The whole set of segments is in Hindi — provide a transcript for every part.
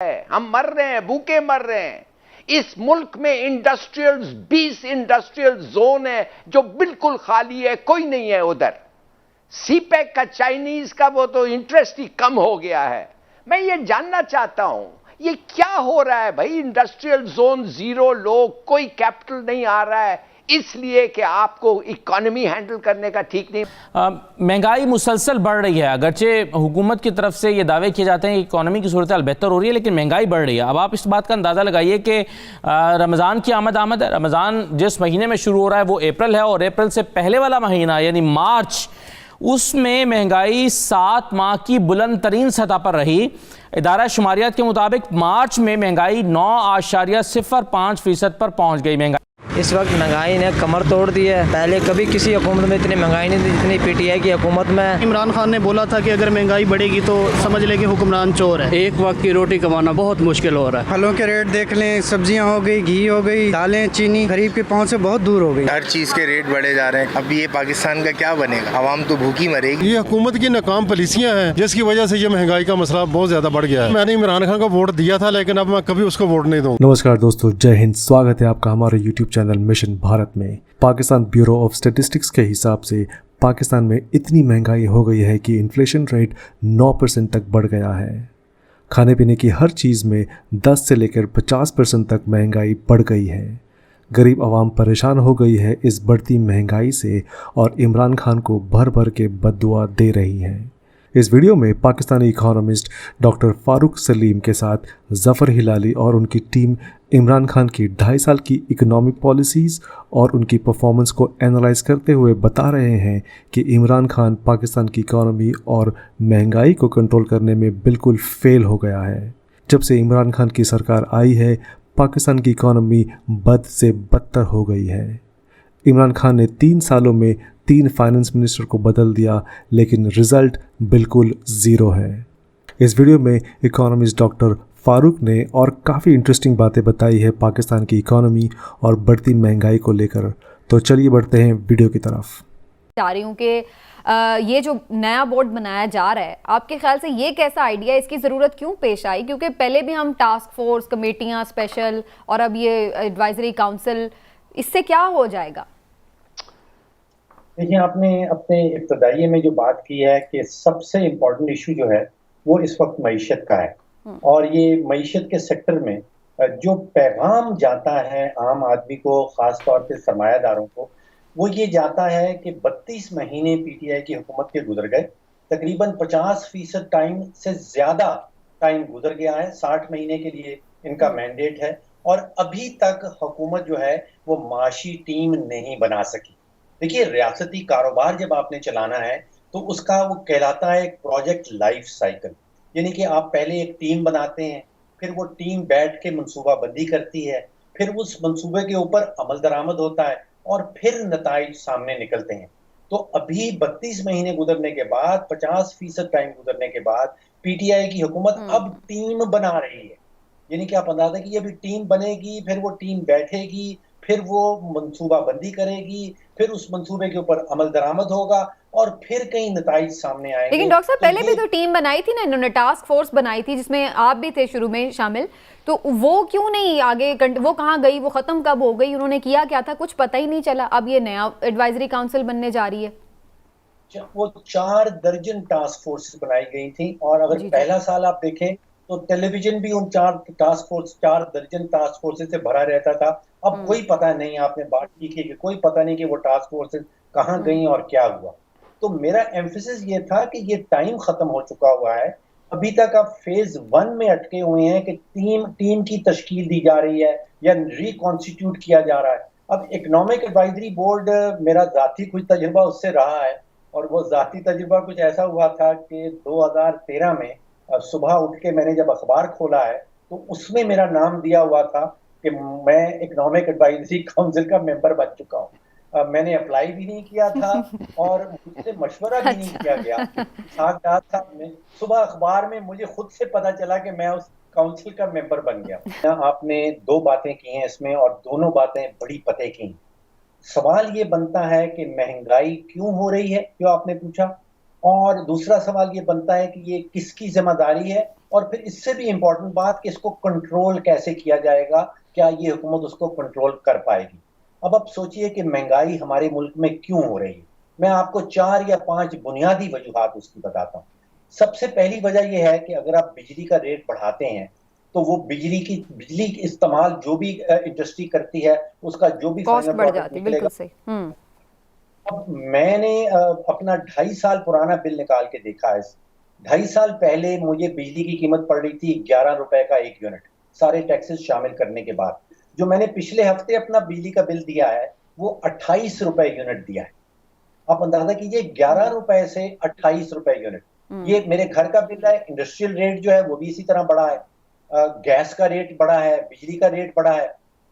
है, हम मर रहे हैं, भूखे मर रहे हैं। इस मुल्क में इंडस्ट्रियल 20 इंडस्ट्रियल जोन है जो बिल्कुल खाली है, कोई नहीं है उधर। सीपैक का चाइनीज का वो तो इंटरेस्ट ही कम हो गया है। मैं ये जानना चाहता हूं ये क्या हो रहा है भाई। इंडस्ट्रियल जोन जीरो, लोग, कोई कैपिटल नहीं आ रहा है इसलिए कि आपको इकोनॉमी हैंडल करने का ठीक नहीं। महंगाई मुसलसल बढ़ रही है। अगरचे हुकूमत की तरफ से ये दावे किए जाते हैं कि इकोनॉमी की सूरत हाल बेहतर हो रही है, लेकिन महंगाई बढ़ रही है। अब आप इस बात का अंदाज़ा लगाइए कि रमज़ान की आमद है। रमज़ान जिस महीने में शुरू हो रहा है वो अप्रैल है, और अप्रैल से पहले वाला महीना यानी मार्च, उसमें महंगाई 7 माह की बुलंद तरीन सतह पर रही। इदारा शुमारियात के मुताबिक मार्च में महंगाई 9.05% पर पहुंच गई। महंगाई इस वक्त महंगाई ने कमर तोड़ दी है। पहले कभी किसी हुकूमत में इतनी महंगाई नहीं थी जितनी पीटीआई की हुकूमत में। इमरान खान ने बोला था कि अगर महंगाई बढ़ेगी तो समझ लें कि हुक्मरान चोर है। एक वक्त की रोटी कमाना बहुत मुश्किल हो रहा है। फलों के रेट देख लें, सब्जियां हो गई, घी हो गई, दालें, चीनी गरीब के पहुंच से बहुत दूर हो गई। हर चीज के रेट बढ़े जा रहे हैं। अब ये पाकिस्तान का क्या बनेगा? आवाम तो भूखी मरेगी। ये हुकूमत की नाकाम पॉलिसियां हैं जिसकी वजह से ये महंगाई का मसला बहुत ज्यादा बढ़ गया है। मैंने इमरान खान को वोट दिया था, लेकिन अब मैं कभी उसको वोट नहीं दूंगा। नमस्कार दोस्तों, जय हिंद। स्वागत है आपका हमारे YouTube चैनल मिशन भारत में। पाकिस्तान ब्यूरो ऑफ स्टैटिस्टिक्स के हिसाब से पाकिस्तान में इतनी महंगाई हो गई है कि इन्फ्लेशन रेट 9% तक बढ़ गया है। खाने पीने की हर चीज़ में 10 से लेकर 50% तक महंगाई बढ़ गई है। गरीब आवाम परेशान हो गई है इस बढ़ती महंगाई से, और इमरान खान को भर भर के बद्दुआ दे रही है। इस वीडियो में पाकिस्तानी इकोनॉमिस्ट डॉक्टर फारूक सलीम के साथ ज़फ़र हिलाली और उनकी टीम इमरान खान की 2.5 साल की इकोनॉमिक पॉलिसीज़ और उनकी परफॉर्मेंस को एनालाइज करते हुए बता रहे हैं कि इमरान खान पाकिस्तान की इकोनॉमी और महंगाई को कंट्रोल करने में बिल्कुल फेल हो गया है। जब से इमरान खान की सरकार आई है, पाकिस्तान की इकोनॉमी बद से बदतर हो गई है। इमरान खान ने 3 सालों में 3 फाइनेंस मिनिस्टर को बदल दिया, लेकिन रिजल्ट बिल्कुल ज़ीरो है। इस वीडियो में इकोनॉमिस्ट डॉक्टर फारूक ने और काफ़ी इंटरेस्टिंग बातें बताई है पाकिस्तान की इकोनॉमी और बढ़ती महंगाई को लेकर। तो चलिए बढ़ते हैं वीडियो की तरफ। चाह रही हूँ कि ये जो नया बोर्ड बनाया जा रहा है, आपके ख्याल से ये कैसा आइडिया है, इसकी ज़रूरत क्यों पेश आई? क्योंकि पहले भी हम टास्क फोर्स, कमेटियाँ स्पेशल, और अब ये एडवाइजरी काउंसिल, इससे क्या हो जाएगा? देखिए, आपने अपने इब्तदाई में जो बात की है कि सबसे इम्पोर्टेंट इशू जो है वो इस वक्त मईशत का है, और ये मईशत के सेक्टर में जो पैगाम जाता है आम आदमी को, ख़ास तौर पे सरमायादारों को, वो ये जाता है कि 32 महीने पीटीआई की हुकूमत के गुजर गए। तकरीबन 50% टाइम से ज़्यादा टाइम गुजर गया है। 60 महीने के लिए इनका मैंडेट है, और अभी तक हुकूमत जो है वो माशी टीम नहीं बना सकी। देखिए, रियासती कारोबार जब आपने चलाना है तो उसका वो कहलाता है एक प्रोजेक्ट लाइफ साइकिल। यानी कि आप पहले एक टीम बनाते हैं, फिर वो टीम बैठ के मंसूबा बंदी करती है, फिर उस मंसूबे के ऊपर अमल दरामद होता है, और फिर नताइज सामने निकलते हैं। तो अभी 32 महीने गुजरने के बाद, 50% टाइम गुजरने के बाद पीटीआई की हुकूमत अब टीम बना रही है। यानी कि आप अंदाजा कीजिए, अभी टीम बनेगी, फिर वो टीम बैठेगी, फिर वो मंसूबा बंदी करेगी, फिर उस मंसूबे के ऊपर अमल दरामद होगा, और फिर कई नताइज सामने आएंगे। लेकिन डॉक्टर साहब, पहले भी तो टीम बनाई थी ना इन्होंने, टास्क फोर्स बनाई थी जिसमें आप भी थे शुरू में शामिल, तो वो क्यों नहीं आगे? वो कहाँ गई? वो खत्म कब हो गई? उन्होंने किया क्या था? कुछ पता ही नहीं चला। अब ये नया एडवाइजरी काउंसिल बनने जा रही है। वो 4 दर्जन टास्क फोर्सेस बनाई गई थी, और अगर पहला साल आप देखें तो टेलीविजन भी उन 4 दर्जन टास्क फोर्सेस से भरा रहता था। अब कोई पता नहीं, आपने बात की कि कोई पता नहीं कि वो टास्क फोर्सेस कहाँ गई और क्या हुआ। तो मेरा एम्फेसिस ये था कि ये टाइम खत्म हो चुका हुआ है। अभी तक आप फेज 1 में अटके हुए हैं कि टीम की तश्कील दी जा रही है या रिकॉन्स्टिट्यूट किया जा रहा है। अब इकोनॉमिक एडवाइजरी बोर्ड, मेरा जाती कुछ तजुर्बा उससे रहा है, और वो जाती तजुर्बा कुछ ऐसा हुआ था कि 2013 में सुबह उठ के मैंने जब अखबार खोला है तो उसमें मेरा नाम दिया हुआ था कि मैं इकोनॉमिक एडवाइजरी काउंसिल का मेंबर बन चुका हूँ। मैंने अप्लाई भी नहीं किया था और मुझसे मशवरा भी नहीं किया गया। साथ में सुबह अखबार में मुझे खुद से पता चला कि मैं उस काउंसिल का मेंबर बन गया। आपने 2 बातें की हैं इसमें, और दोनों बातें बड़ी पते की। सवाल ये बनता है कि महंगाई क्यों हो रही है, जो आपने पूछा, और दूसरा सवाल ये बनता है कि ये किसकी जिम्मेदारी है, और फिर इससे भी इम्पोर्टेंट बात कि इसको कंट्रोल कैसे किया जाएगा, क्या ये हुकूमत उसको कंट्रोल कर पाएगी। अब आप सोचिए कि महंगाई हमारे मुल्क में क्यों हो रही है। मैं आपको 4 या 5 बुनियादी वजूहात उसकी बताता हूँ। सबसे पहली वजह यह है कि अगर आप बिजली का रेट बढ़ाते हैं तो वो बिजली इस्तेमाल जो भी इंडस्ट्री करती है उसका जो भी कॉस्ट बढ़ जाती है। बिल्कुल सही। अब मैंने अपना 2.5 साल पुराना बिल निकाल के देखा है। 2.5 साल पहले मुझे बिजली की कीमत पड़ रही थी 11 रुपए का 1 यूनिट, सारे टैक्सेस शामिल करने के बाद। जो मैंने पिछले हफ्ते अपना बिजली का बिल दिया है वो 28 रुपए यूनिट दिया है। आप अंदाजा कीजिए 11 रुपए से 28 रुपए यूनिट। ये मेरे घर का बिल है। इंडस्ट्रियल रेट जो है वो भी इसी तरह बढ़ा है, गैस का रेट बढ़ा है, बिजली का रेट बढ़ा है,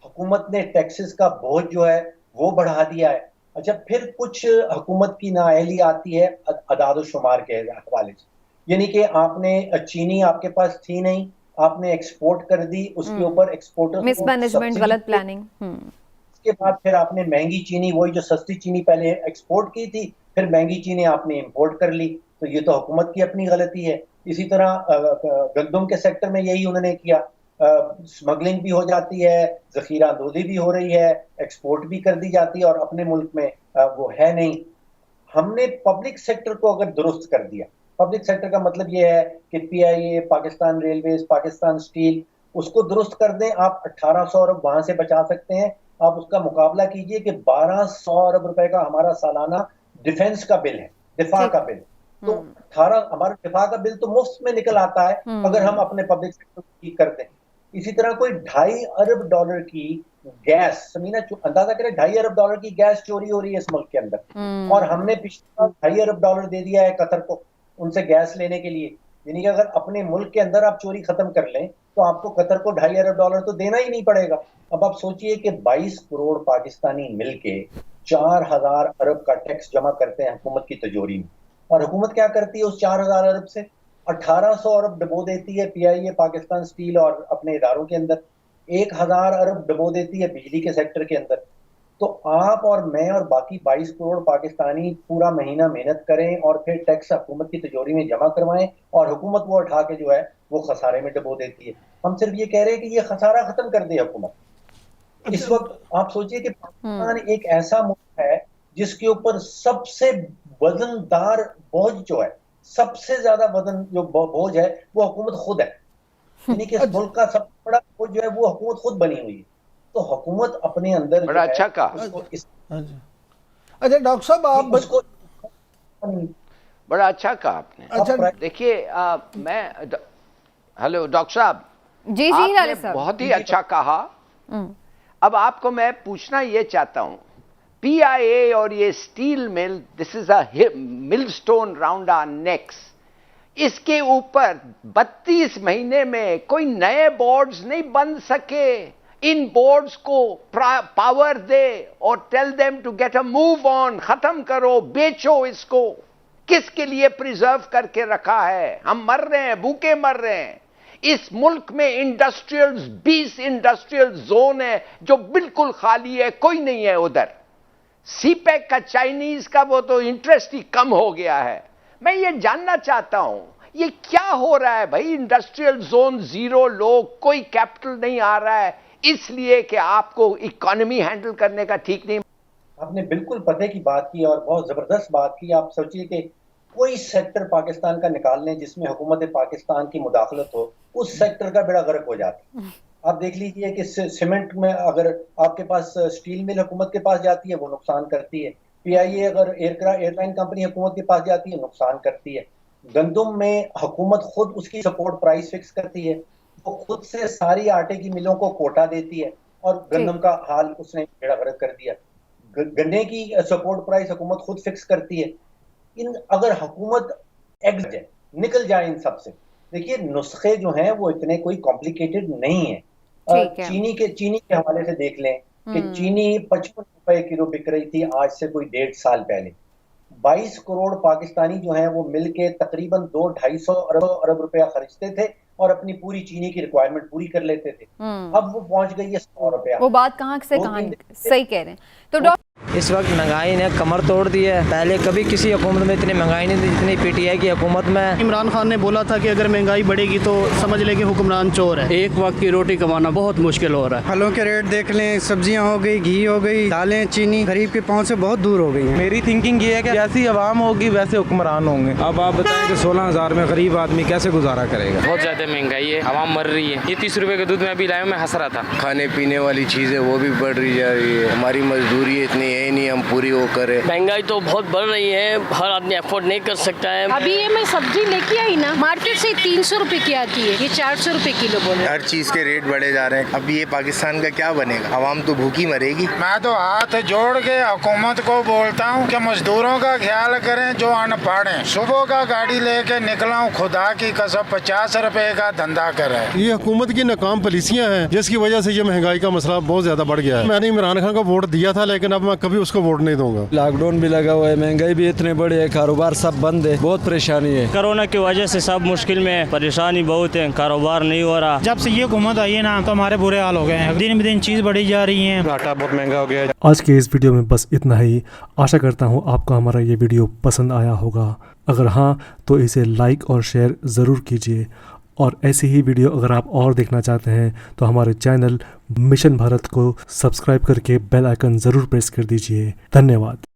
हुकूमत ने टैक्सेस का बोझ जो है वो बढ़ा दिया है। अच्छा, फिर कुछ हुकूमत की नाअहली आती है अदाद शुमार के हवाले से, यानी कि आपने चीनी आपके पास थी नहीं, आपने एक्सपोर्ट कर दी, उसके ऊपर एक्सपोर्टर मिसमैनेजमेंट, गलत प्लानिंग। उसके बाद फिर आपने महंगी चीनी, वही जो सस्ती चीनी पहले एक्सपोर्ट की थी, फिर महंगी चीनी आपने इंपोर्ट कर ली, तो ये तो हुकूमत की अपनी गलती है। इसी तरह गंदम के सेक्टर में यही उन्होंने किया, स्मगलिंग भी हो जाती है, जखीरा अंदोज़ी भी हो रही है, एक्सपोर्ट भी कर दी जाती है और अपने मुल्क में वो है नहीं। हमने पब्लिक सेक्टर को अगर दुरुस्त कर दिया, पब्लिक सेक्टर का मतलब ये है कि PIA, Pakistan railways, Pakistan steel, उसको दुरुस्त कर दें, आप 1800 अरब वहां से बचा सकते हैं। आप उसका मुकाबला कीजिए कि 1200 अरब रुपए का हमारा सालाना डिफेंस का बिल है, दिफा का बिल, तो 18 हमारा दिफा का बिल तो मुफ्त में निकल आता है अगर हम अपने पब्लिक सेक्टर को ठीक कर दें। इसी तरह कोई $2.5 अरब की गैस, समीना अंदाजा करें, $2.5 अरब की गैस चोरी हो रही है इस मुल्क के अंदर, और हमने पिछले साल $2.5 अरब दे दिया है कतर को उनसे गैस लेने के लिए। यानी कि अगर अपने मुल्क के अंदर आप चोरी खत्म कर लें तो आपको कतर को $2.5 अरब तो देना ही नहीं पड़ेगा। अब आप सोचिए कि 22 करोड़ पाकिस्तानी मिलके 4000 अरब का टैक्स जमा करते हैं हुकूमत की तिजोरी में, और हुकूमत क्या करती है उस 4000 अरब से 1800 अरब डबो देती है PIA, पाकिस्तान स्टील और अपने इदारों के अंदर, 1000 अरब डबो देती है बिजली के सेक्टर के अंदर। तो आप और मैं और बाकी 22 करोड़ पाकिस्तानी पूरा महीना मेहनत करें और फिर टैक्स हुकूमत की तिजोरी में जमा करवाएं, और हुकूमत वो उठा के जो है वो खसारे में डबो देती है। हम सिर्फ ये कह रहे हैं कि ये खसारा खत्म कर दे हुकूमत। इस वक्त आप सोचिए कि पाकिस्तान एक ऐसा मुल्क है जिसके ऊपर सबसे वजनदार बोझ जो है, सबसे ज्यादा वजन जो बोझ है वो हुकूमत खुद है, यानी कि इस मुल्क का सबसे बड़ा बोझ जो है वो हुकूमत खुद बनी हुई है। तो हुकूमत अपने अंदर बड़ा अच्छा कहा। अच्छा डॉक्टर साहब, आप उसको बड़ा अच्छा कहा आपने। अच्छा देखिए, मैं हेलो डॉक्टर साहब, जी आपने बहुत ही अच्छा कहा। अब आपको मैं पूछना ये चाहता हूं, PIA और ये steel mill, this is a millstone round our necks, इसके ऊपर 32 महीने में कोई नए बोर्ड्स नहीं बन सके। इन बोर्ड्स को पावर दे और tell them to get a move on, खत्म करो, बेचो इसको। किसके लिए प्रिजर्व करके रखा है? हम मर रहे हैं, भूखे मर रहे हैं। इस मुल्क में इंडस्ट्रियल 20 इंडस्ट्रियल जोन है जो बिल्कुल खाली है, कोई नहीं है उधर। CPEC का, चाइनीज का वो तो इंटरेस्ट ही कम हो गया है। मैं ये जानना चाहता हूं ये क्या हो रहा है भाई? इंडस्ट्रियल जोन 0 लोग, कोई कैपिटल नहीं आ रहा है, इसलिए कि आपको इकोनॉमी हैंडल करने का ठीक नहीं। आपने बिल्कुल पते की बात की और बहुत जबरदस्त बात की। आप सोचिए कि कोई सेक्टर पाकिस्तान का निकाल लें जिसमें हुकूमत पाकिस्तान की मुदाखलत हो, उस सेक्टर का बेड़ा गर्क हो जाता है। आप देख लीजिए कि सीमेंट में अगर आपके पास स्टील मिल हुकूमत के पास जाती है वो नुकसान करती है, PIA अगर एयरलाइन कंपनी हुकूमत के पास जाती है नुकसान करती है, गंदम में हुकूमत खुद उसकी सपोर्ट प्राइस फिक्स करती है, वो खुद से सारी आटे की मिलों को कोटा देती है, और गंदम का हाल उसने बेड़ा गर्क कर दिया। गन्ने की सपोर्ट प्राइस हुकूमत खुद फिक्स करती है। इन अगर हुकूमत निकल जाए इन सब से, देखिए नुस्खे जो हैं वो इतने कोई कॉम्प्लिकेटेड नहीं है। चीनी के हवाले से देख लें कि चीनी 55 रुपए किलो बिक रही थी आज से कोई 1.5 साल पहले। 22 करोड़ पाकिस्तानी जो हैं वो मिलके तकरीबन 200-250 अरब रुपया खर्चते थे और अपनी पूरी चीनी की रिक्वायरमेंट पूरी कर लेते थे। अब वो पहुंच गई है 100 रुपया। वो बात कहाँ से कहाँ, सही कह रहे हैं। तो डॉक्टर इस वक्त महंगाई ने कमर तोड़ दी है। पहले कभी किसी हुकूमत में इतनी महंगाई नहीं थी जितनी पीटीआई की हुकूमत में। इमरान खान ने बोला था कि अगर महंगाई बढ़ेगी तो समझ लें कि हुक्मरान चोर है। एक वक्त की रोटी कमाना बहुत मुश्किल हो रहा है। फलों के रेट देख लें, सब्जियां हो गई, घी हो गई, दालें, चीनी गरीब के पहुंच से बहुत दूर हो गई हैं। मेरी थिंकिंग ये है कि जैसी आवाम होगी वैसे हुक्मरान होंगे। अब आप बताएं कि 16,000 में गरीब आदमी कैसे गुजारा करेगा। बहुत ज़्यादा महंगाई है, आवाम मर रही है। ये 30 रुपए के दूध में अभी लाया मैं हंस रहा था। खाने पीने वाली चीजें वो भी बढ़ रही जा रही है। हमारी मजदूरी इतनी है नहीं हम पूरी वो करें। महंगाई तो बहुत बढ़ रही है, हर आदमी अफोर्ड नहीं कर सकता है। अभी ये मैं सब्जी लेके आई ना, मार्केट से 300 रुपए की आती है, ये 400 रुपए किलो बोल रहे हैं। हर चीज के रेट बढ़े जा रहे हैं। अब ये पाकिस्तान का क्या बनेगा? आवाम तो भूखी मरेगी। मैं तो हाथ जोड़ के हुकूमत को बोलता हूँ कि मजदूरों का ख्याल करें जो अनपढ़ हैं। सुबह का गाड़ी लेके निकला हूँ, खुदा की कसम 50 रुपए का धंधा करे। ये हुकूमत की नाकाम पॉलिसियां हैं जिसकी वजह से ये महंगाई का मसला बहुत ज्यादा बढ़ गया है। मैंने इमरान खान को वोट दिया था लेकिन अब मैं कभी उसको वोट नहीं दूंगा। लॉकडाउन भी लगा हुआ है, महंगाई भी इतनी बड़ी है, कारोबार सब बंद है, बहुत परेशानी है। कोरोना की वजह से सब मुश्किल में, परेशानी बहुत है, कारोबार नहीं हो रहा। जब से ये हुकूमत आई है ना तो हमारे बुरे हाल हो गए हैं। दिन ब दिन चीज बढ़ी जा रही है, आटा बहुत महंगा हो गया है। आज के इस वीडियो में बस इतना ही। आशा करता हूँ आपको हमारा ये वीडियो पसंद आया होगा। अगर हाँ तो इसे लाइक और शेयर ज़रूर कीजिए। और ऐसी ही वीडियो अगर आप और देखना चाहते हैं तो हमारे चैनल मिशन भारत को सब्सक्राइब करके बेल आइकन ज़रूर प्रेस कर दीजिए। धन्यवाद।